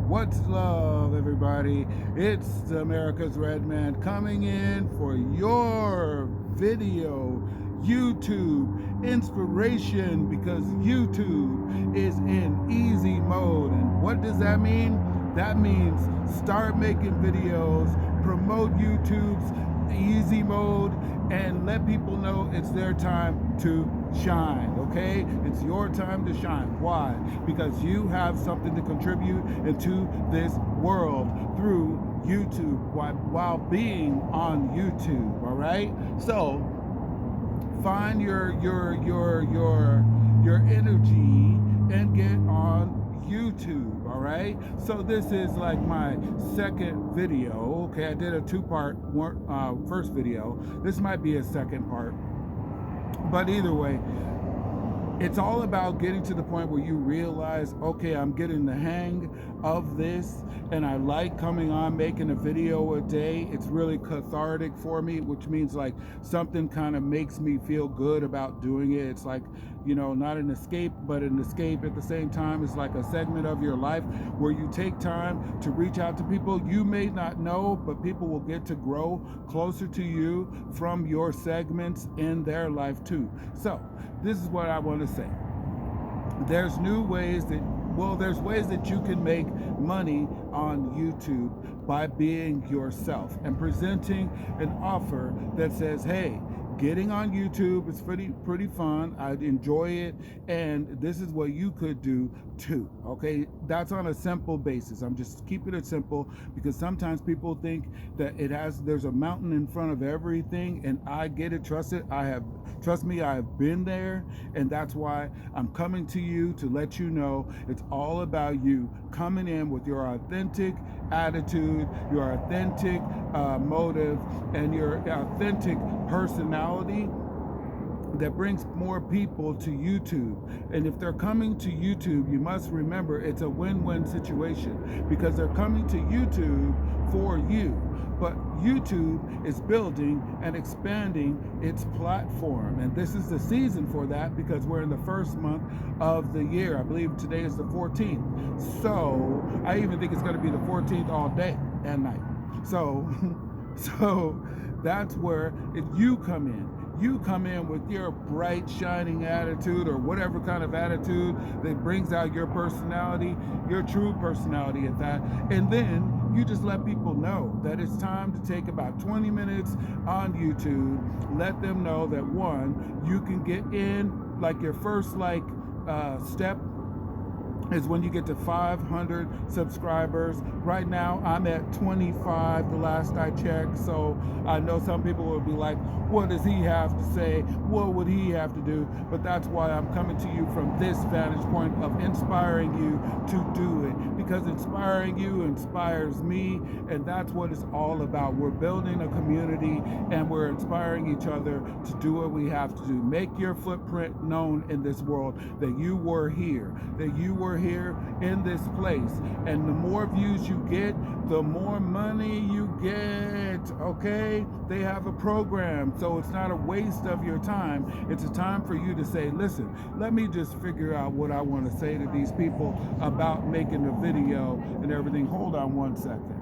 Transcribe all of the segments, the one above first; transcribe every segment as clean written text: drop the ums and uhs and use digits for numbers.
What's love, everybody? It's America's Red Man coming in for your video YouTube inspiration, because YouTube is in easy mode. And what does that mean? That means start making videos, promote YouTube's easy mode, and let people know it's their time to shine. Okay, it's your time to shine. Why? Because you have something to contribute into this world through YouTube while being on YouTube. All right, so find your energy and get on YouTube. All right, so this is like my second video. Okay, I did a two-part first video. This might be a second part, but either way, it's all about getting to the point where you realize, okay, I'm getting the hang of this, and I like coming on, making a video a day. It's really cathartic for me, which means like something kind of makes me feel good about doing it. It's like, you know, not an escape, but an escape at the same time. It's like a segment of your life where you take time to reach out to people you may not know, but people will get to grow closer to you from your segments in their life too. So this is what I want to say. There's ways that you can make money on YouTube by being yourself and presenting an offer that says, hey, getting on YouTube is pretty fun. I enjoy it, and this is what you could do too. Okay, that's on a simple basis. I'm just keeping it simple because sometimes people think that there's a mountain in front of everything, and I get it. Trust me, I have been there, and that's why I'm coming to you to let you know it's all about you coming in with your authentic attitude, your authentic motive, and your authentic personality that brings more people to YouTube. And if they're coming to YouTube, you must remember it's a win-win situation, because they're coming to YouTube for you. But YouTube is building and expanding its platform. And this is the season for that, because we're in the first month of the year. I believe today is the 14th. So I even think it's going to be the 14th all day and night. So that's where you come in. You come in with your bright, shining attitude, or whatever kind of attitude that brings out your personality, your true personality at that. And then you just let people know that it's time to take about 20 minutes on YouTube. Let them know that, one, you can get in, like your first step is when you get to 500 subscribers. Right now, I'm at 25 the last I checked, so I know some people will be like, what does he have to say? What would he have to do? But that's why I'm coming to you from this vantage point of inspiring you to do it, because inspiring you inspires me, and that's what it's all about. We're building a community, and we're inspiring each other to do what we have to do. Make your footprint known in this world, that you were here, here in this place. And the more views you get, the more money you get. Okay, they have a program, so it's not a waste of your time. It's a time for you to say, listen, let me just figure out what I want to say to these people about making a video and everything. Hold on one second.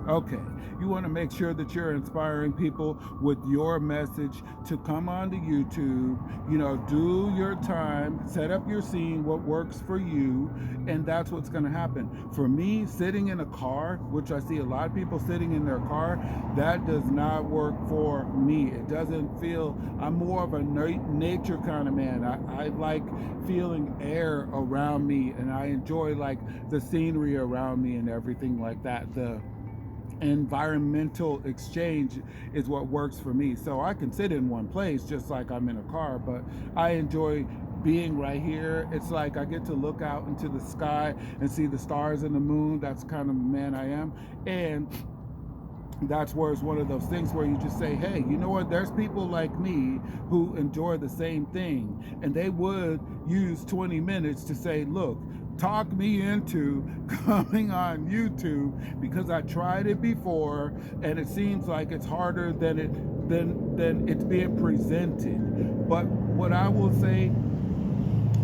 Okay, you want to make sure that you're inspiring people with your message to come onto YouTube. You know, do your time, set up your scene, what works for you, and that's what's going to happen. For me, sitting in a car, which I see a lot of people sitting in their car, that does not work for me. It doesn't feel, I'm more of a nature kind of man. I like feeling air around me, and I enjoy like the scenery around me and everything like that. The environmental exchange is what works for me. So I can sit in one place just like I'm in a car, but I enjoy being right here. It's like I get to look out into the sky and see the stars and the moon. That's kind of man I am. And that's where it's one of those things where you just say, hey, you know what, there's people like me who enjoy the same thing, and they would use 20 minutes to say, look, talk me into coming on YouTube, because I tried it before and it seems like it's harder than it's being presented. But what I will say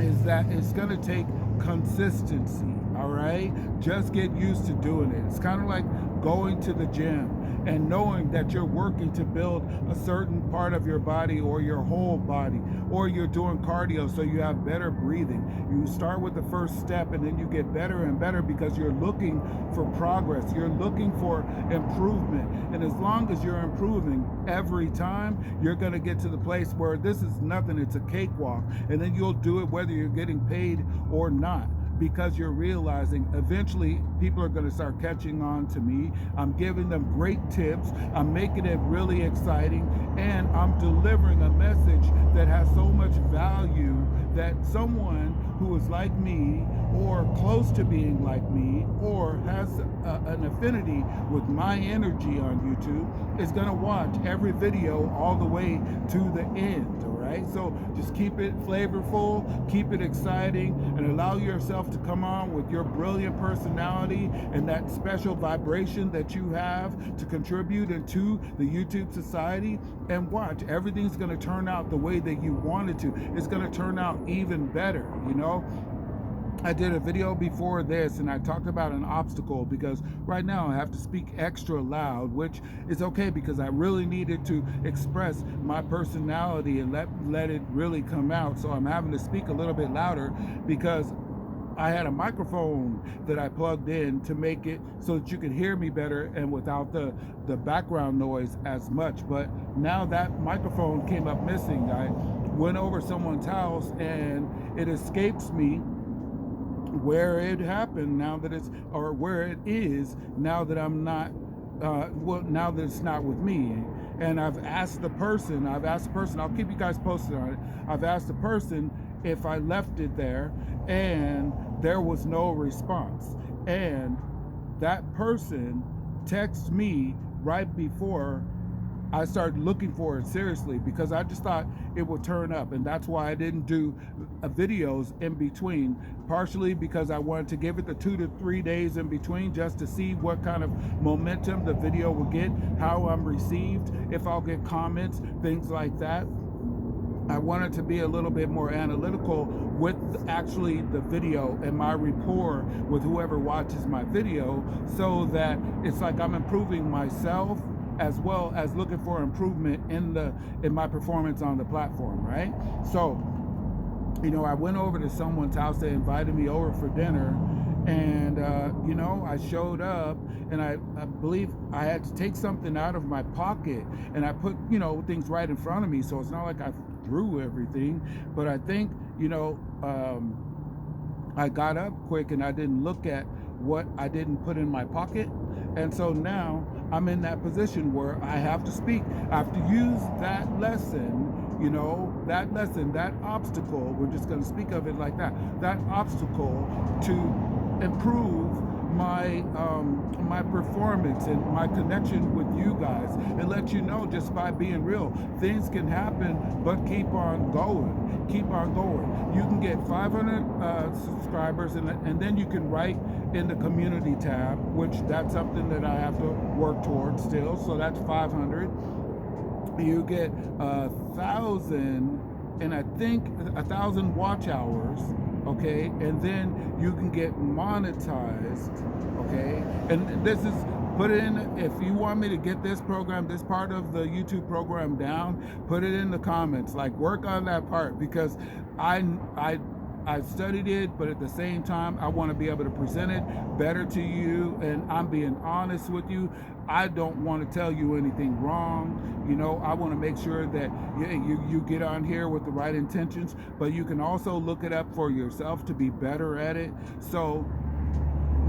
is that it's going to take consistency. all right? Just get used to doing it. It's kind of like going to the gym and knowing that you're working to build a certain part of your body or your whole body, or you're doing cardio so you have better breathing. You start with the first step and then you get better and better because you're looking for progress. You're looking for improvement. And as long as you're improving every time, you're going to get to the place where this is nothing, it's a cakewalk. And then you'll do it whether you're getting paid or not, because you're realizing eventually people are going to start catching on to me. I'm giving them great tips. I'm making it really exciting, and I'm delivering a message that has so much value that someone who is like me or close to being like me or has an affinity with my energy on YouTube is going to watch every video all the way to the end, all right? So just keep it flavorful, keep it exciting, and allow yourself to come on with your brilliant personality and that special vibration that you have to contribute into the YouTube society, and watch. Everything's going to turn out the way that you want it to. It's going to turn out even better, you know? I did a video before this and I talked about an obstacle, because right now I have to speak extra loud, which is okay because I really needed to express my personality and let it really come out. So I'm having to speak a little bit louder because I had a microphone that I plugged in to make it so that you could hear me better and without the background noise as much. But now that microphone came up missing. I went over someone's house and it escapes me where it happened now that it's, or where it is now that I'm not, now that it's not with me. And I've asked the person, I'll keep you guys posted on it. I've asked the person if I left it there, and there was no response. And that person texted me right before I started looking for it seriously, because I just thought it would turn up, and that's why I didn't do videos in between, partially because I wanted to give it the 2 to 3 days in between just to see what kind of momentum the video will get, how I'm received, if I'll get comments, things like that. I wanted to be a little bit more analytical with actually the video and my rapport with whoever watches my video, so that it's like I'm improving myself as well as looking for improvement in my performance on the platform, right? So, you know, I went over to someone's house. They invited me over for dinner, and you know, I showed up, and I believe I had to take something out of my pocket, and I put, you know, things right in front of me, so it's not like I threw everything. But I think, you know, I got up quick and I didn't look at what I didn't put in my pocket, and so now I'm in that position where I have to speak. I have to use that lesson, you know, that lesson, that obstacle, we're just going to speak of it like that, that obstacle to improve my my performance and my connection with you guys, and let you know, just by being real, things can happen, but keep on going. Keep on going. You can get 500 subscribers, and then you can write in the community tab, which that's something that I have to work towards still. So that's 500. You get 1,000, and I think 1,000 watch hours. Okay, and then you can get monetized. Okay, and this is, put it in, if you want me to get this program, this part of the YouTube program down, put it in the comments, like work on that part, because I've studied it, but at the same time, I want to be able to present it better to you, and I'm being honest with you. I don't want to tell you anything wrong. You know, I want to make sure that you get on here with the right intentions, but you can also look it up for yourself to be better at it. So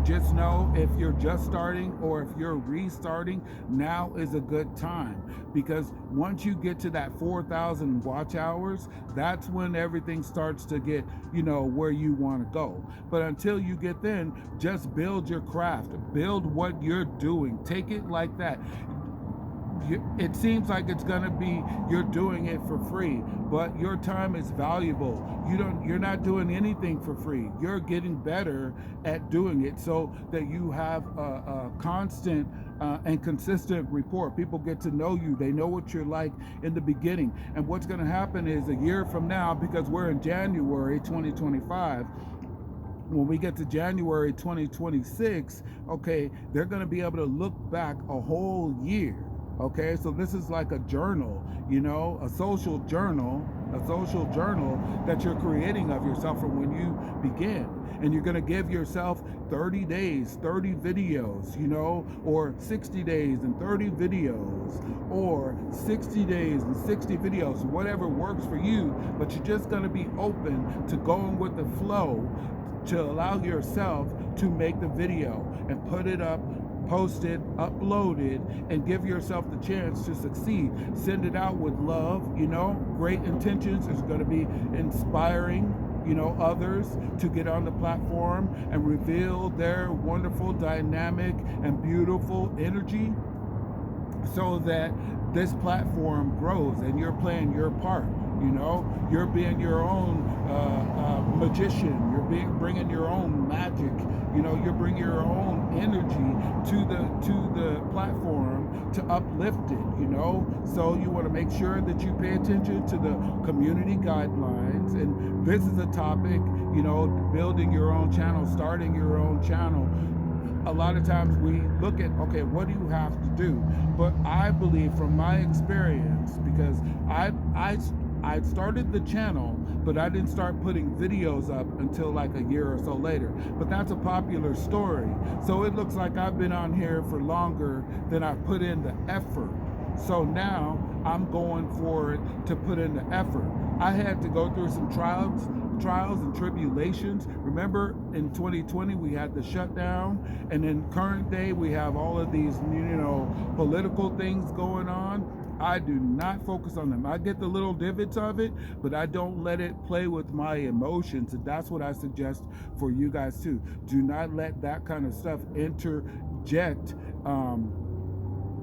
just know, if you're just starting or if you're restarting, now is a good time, because once you get to that 4,000 watch hours, that's when everything starts to get, you know, where you want to go. But until you get then, just build your craft, build what you're doing, take it like that. It seems like it's gonna be, you're doing it for free, but your time is valuable. You're not doing anything for free. You're getting better at doing it, so that you have a constant and consistent rapport. People get to know you. They know what you're like in the beginning. And what's gonna happen is, a year from now, because we're in January 2025, when we get to January 2026, okay, they're going to be able to look back a whole year. Okay, so this is like a journal, a social journal that you're creating of yourself from when you begin. And you're going to give yourself 30 days, 30 videos, or 60 days and 30 videos, or 60 days and 60 videos, whatever works for you. But you're just going to be open to going with the flow, to allow yourself to make the video and put it up, post it, upload it, and give yourself the chance to succeed. Send it out with love, great intentions. Is going to be inspiring, others to get on the platform and reveal their wonderful, dynamic, and beautiful energy, so that this platform grows and you're playing your part. You're being your own magician. You're bringing your own magic. You're bringing your own energy to the platform to uplift it. So you want to make sure that you pay attention to the community guidelines. And this is a topic, building your own channel, starting your own channel. A lot of times we look at, okay, what do you have to do? But I believe from my experience, because I started the channel, but I didn't start putting videos up until like a year or so later. But that's a popular story. So it looks like I've been on here for longer than I've put in the effort. So now I'm going for it to put in the effort. I had to go through some trials and tribulations. Remember, in 2020 we had the shutdown, and in current day we have all of these political things going on. I do not focus on them. I get the little divots of it, but I don't let it play with my emotions. And that's what I suggest for you guys too. Do not let that kind of stuff interject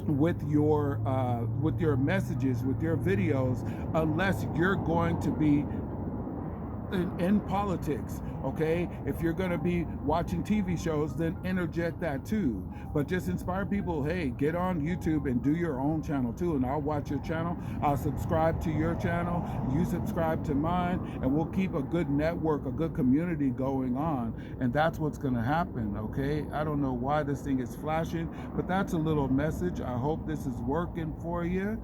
with your messages, with your videos, unless you're going to be in politics. Okay, if you're going to be watching TV shows, then interject that too. But just inspire people. Hey, get on YouTube and do your own channel too, and I'll watch your channel. I'll subscribe to your channel, you subscribe to mine, and we'll keep a good network, a good community going on. And that's what's going to happen. Okay, I don't know why this thing is flashing, but that's a little message. I hope this is working for you.